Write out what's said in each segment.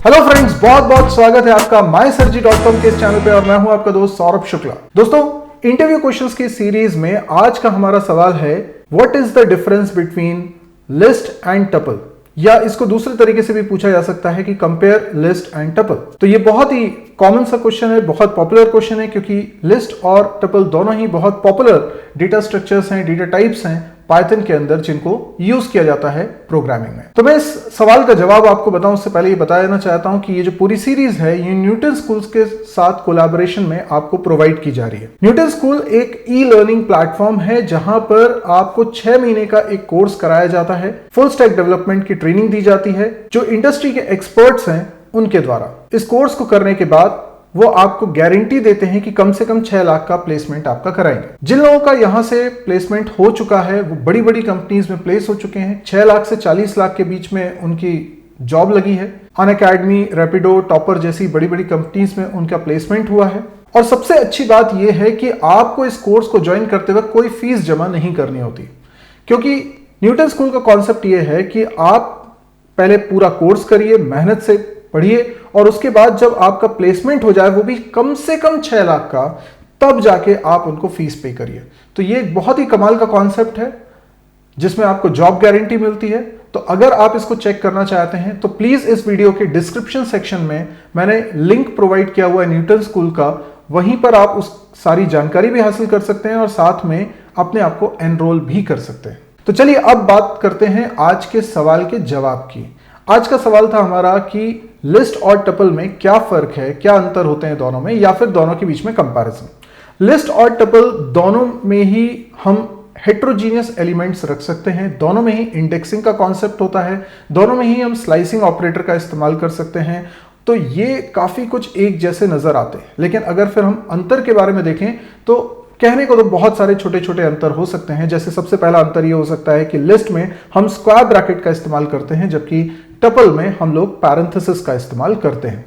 Hello friends, बहुत बहुत स्वागत है आपका mysurgery.com के इस चैनल पे और मैं हूं आपका दोस्त सौरभ शुक्ला। दोस्तों, इंटरव्यू क्वेश्चंस की सीरीज में आज का हमारा सवाल है what is the difference between list and tuple, या इसको दूसरे तरीके से भी पूछा जा सकता है कि कंपेयर लिस्ट एंड टपल। तो ये बहुत ही कॉमन सा क्वेश्चन है, बहुत पॉपुलर क्वेश्चन है, क्योंकि लिस्ट और टपल दोनों ही बहुत पॉपुलर डेटा स्ट्रक्चर्स हैं, डेटा टाइप्स हैं पाइथन के अंदर, जिनको यूज किया जाता है प्रोग्रामिंग में। तो मैं इस सवाल का जवाब आपको बताऊं उससे पहले ये बता देना चाहता हूं कि ये जो पूरी सीरीज है ये न्यूटन स्कूल्स के साथ कोलैबोरेशन में आपको प्रोवाइड की जा रही है। न्यूटन स्कूल एक ई लर्निंग प्लेटफॉर्म है जहां पर आपको 6 महीने का एक कोर्स कराया जाता है, फुल स्टैक डेवलपमेंट की ट्रेनिंग दी जाती है जो इंडस्ट्री के एक्सपर्ट्स हैं उनके द्वारा। इस कोर्स को करने के बाद वो आपको गारंटी देते हैं कि कम से कम 6 लाख का प्लेसमेंट आपका कराएंगे। जिन लोगों का यहां से प्लेसमेंट हो चुका है वो बड़ी बड़ी कंपनीज में प्लेस हो चुके हैं। 6 लाख से 40 लाख के बीच में उनकी जॉब लगी है। अनअकैडमी, रैपिडो, टॉपर जैसी बड़ी बड़ी कंपनीज में उनका प्लेसमेंट हुआ है। और सबसे अच्छी बात यह है कि आपको इस कोर्स को ज्वाइन करते वक्त कोई फीस जमा नहीं करनी होती, क्योंकि न्यूटन स्कूल का कॉन्सेप्ट यह है कि आप पहले पूरा कोर्स करिए, मेहनत से पढ़िए, और उसके बाद जब आपका प्लेसमेंट हो जाए वो भी कम से कम 6 लाख का, तब जाके आप उनको फीस पे करिए। तो ये एक बहुत ही कमाल का कॉन्सेप्ट है जिसमें आपको जॉब गारंटी मिलती है। तो अगर आप इसको चेक करना चाहते हैं तो प्लीज इस वीडियो के डिस्क्रिप्शन सेक्शन में मैंने लिंक प्रोवाइड किया हुआ है न्यूटन स्कूल का, वहीं पर आप उस सारी जानकारी भी हासिल कर सकते हैं और साथ में अपने आप को एनरोल भी कर सकते हैं। तो चलिए अब बात करते हैं आज के सवाल के जवाब की। आज का सवाल था हमारा कि लिस्ट और टपल में क्या फर्क है, क्या अंतर होते हैं दोनों में, या फिर दोनों के बीच में कंपैरिजन। लिस्ट और टपल दोनों में ही हम हेट्रोजीनियस एलिमेंट्स रख सकते हैं, दोनों में ही इंडेक्सिंग का कॉन्सेप्ट होता है, दोनों में ही हम स्लाइसिंग ऑपरेटर का इस्तेमाल कर सकते हैं। तो ये काफी कुछ एक जैसे नजर आते हैं, लेकिन अगर फिर हम अंतर के बारे में देखें तो कहने को तो बहुत सारे छोटे छोटे अंतर हो सकते हैं। जैसे सबसे पहला अंतर ये हो सकता है कि लिस्ट में हम स्क्वायर ब्रैकेट का इस्तेमाल करते हैं, जबकि टपल में हम लोग पैरेंथेसिस का इस्तेमाल करते हैं।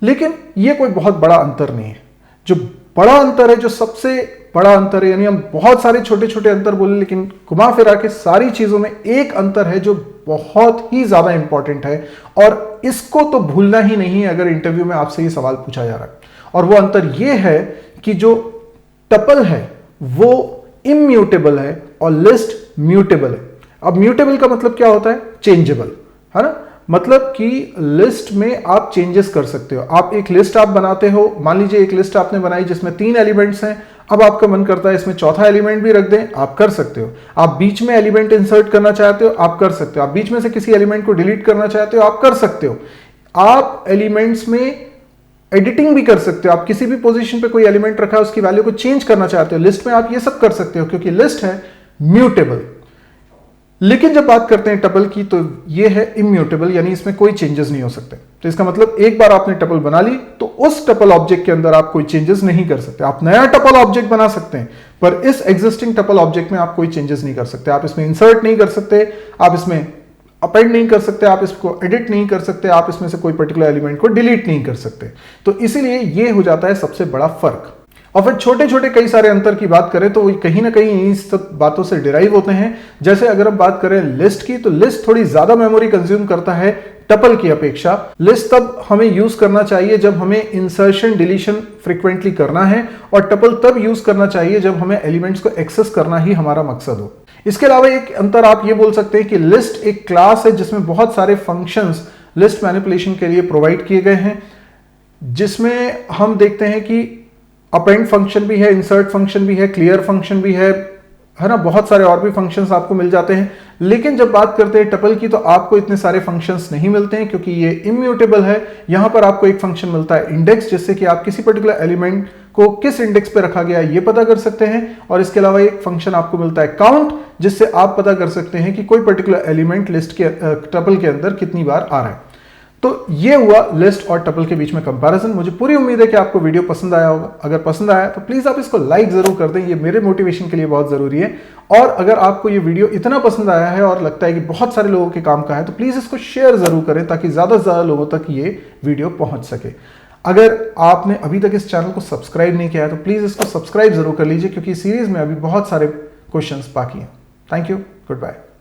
लेकिन ये कोई बहुत बड़ा अंतर नहीं है। जो बड़ा अंतर है, जो सबसे बड़ा अंतर है, यानी हम बहुत सारे छोटे छोटे अंतर बोले लेकिन घुमा फिरा के सारी चीजों में एक अंतर है जो बहुत ही ज्यादा इंपॉर्टेंट है, और इसको तो भूलना ही नहीं है अगर इंटरव्यू में आपसे ये सवाल पूछा जा रहा है। और वो अंतर ये है कि जो टपल है वो इम्यूटेबल है और लिस्ट म्यूटेबल है। अब म्यूटेबल का मतलब क्या होता है? चेंजेबल, है ना। मतलब कि लिस्ट में आप चेंजेस कर सकते हो। आप एक लिस्ट आप बनाते हो, मान लीजिए एक लिस्ट आपने बनाई जिसमें 3 एलिमेंट्स हैं, अब आपका मन करता है इसमें चौथा एलिमेंट भी रख दें, आप कर सकते हो। आप बीच में एलिमेंट इंसर्ट करना चाहते हो, आप कर सकते हो। आप बीच में से किसी एलिमेंट को डिलीट करना चाहते हो, आप कर सकते हो। आप एलिमेंट्स में एडिटिंग भी कर सकते हो। आप किसी भी पोजीशन पे कोई एलिमेंट रखा है उसकी वैल्यू को चेंज करना चाहते हो, लिस्ट में आप ये सब कर सकते हो, क्योंकि लिस्ट है म्यूटेबल। लेकिन जब बात करते हैं टपल की तो ये है इम्यूटेबल, यानी इसमें कोई चेंजेस नहीं हो सकते। तो इसका मतलब एक बार आपने टपल बना ली तो उस टपल ऑब्जेक्ट के अंदर आप कोई चेंजेस नहीं कर सकते। आप नया टपल ऑब्जेक्ट बना सकते हैं, पर इस एग्जिस्टिंग टपल ऑब्जेक्ट में आप कोई चेंजेस नहीं कर सकते। आप इसमें इंसर्ट नहीं कर सकते, आप इसमें अपेंड नहीं कर सकते, आप इसको एडिट नहीं कर सकते, आप इसमें से कोई पर्टिकुलर एलिमेंट को डिलीट नहीं कर सकते। तो इसीलिए ये हो जाता है सबसे बड़ा फर्क। और फिर छोटे छोटे कई सारे अंतर की बात करें तो कहीं ना कहीं इन सब बातों से डिराइव होते हैं। जैसे अगर हम बात करें लिस्ट की, तो लिस्ट थोड़ी ज्यादा मेमोरी कंज्यूम करता है टपल की अपेक्षा। लिस्ट तब हमें यूज करना चाहिए जब हमें इंसर्शन डिलीशन फ्रीक्वेंटली करना है, और टपल तब यूज करना चाहिए जब हमें एलिमेंट्स को एक्सेस करना ही हमारा मकसद हो। इसके अलावा एक अंतर आप ये बोल सकते हैं कि लिस्ट एक क्लास है जिसमें बहुत सारे फंक्शंस लिस्ट मैनिपुलेशन के लिए प्रोवाइड किए गए हैं, जिसमें हम देखते हैं कि अपेंड फंक्शन भी है, इंसर्ट फंक्शन भी है, क्लियर फंक्शन भी है ना, बहुत सारे और भी फंक्शंस आपको मिल जाते हैं। लेकिन जब बात करते हैं टपल की तो आपको इतने सारे फंक्शंस नहीं मिलते हैं, क्योंकि ये इम्यूटेबल है। यहां पर आपको एक फंक्शन मिलता है इंडेक्स, जिससे कि आप किसी पर्टिकुलर एलिमेंट को किस इंडेक्स पे रखा गया है ये पता कर सकते हैं। और इसके अलावा एक फंक्शन आपको मिलता है काउंट, जिससे आप पता कर सकते हैं कि कोई पर्टिकुलर एलिमेंट लिस्ट के टपल के अंदर कितनी बार आ रहा है। तो ये हुआ लिस्ट और टपल के बीच में कंपैरिजन। मुझे पूरी उम्मीद है कि आपको वीडियो पसंद आया होगा। अगर पसंद आया तो प्लीज आप इसको लाइक जरूर कर दें, ये मेरे मोटिवेशन के लिए बहुत जरूरी है। और अगर आपको ये वीडियो इतना पसंद आया है और लगता है कि बहुत सारे लोगों के काम का है, तो प्लीज इसको शेयर जरूर करें ताकि ज्यादा से ज्यादा लोगों तक ये वीडियो पहुंच सके। अगर आपने अभी तक इस चैनल को सब्सक्राइब नहीं किया है तो प्लीज इसको सब्सक्राइब जरूर कर लीजिए, क्योंकि सीरीज में अभी बहुत सारे क्वेश्चंस बाकी हैं। Thank you, good bye.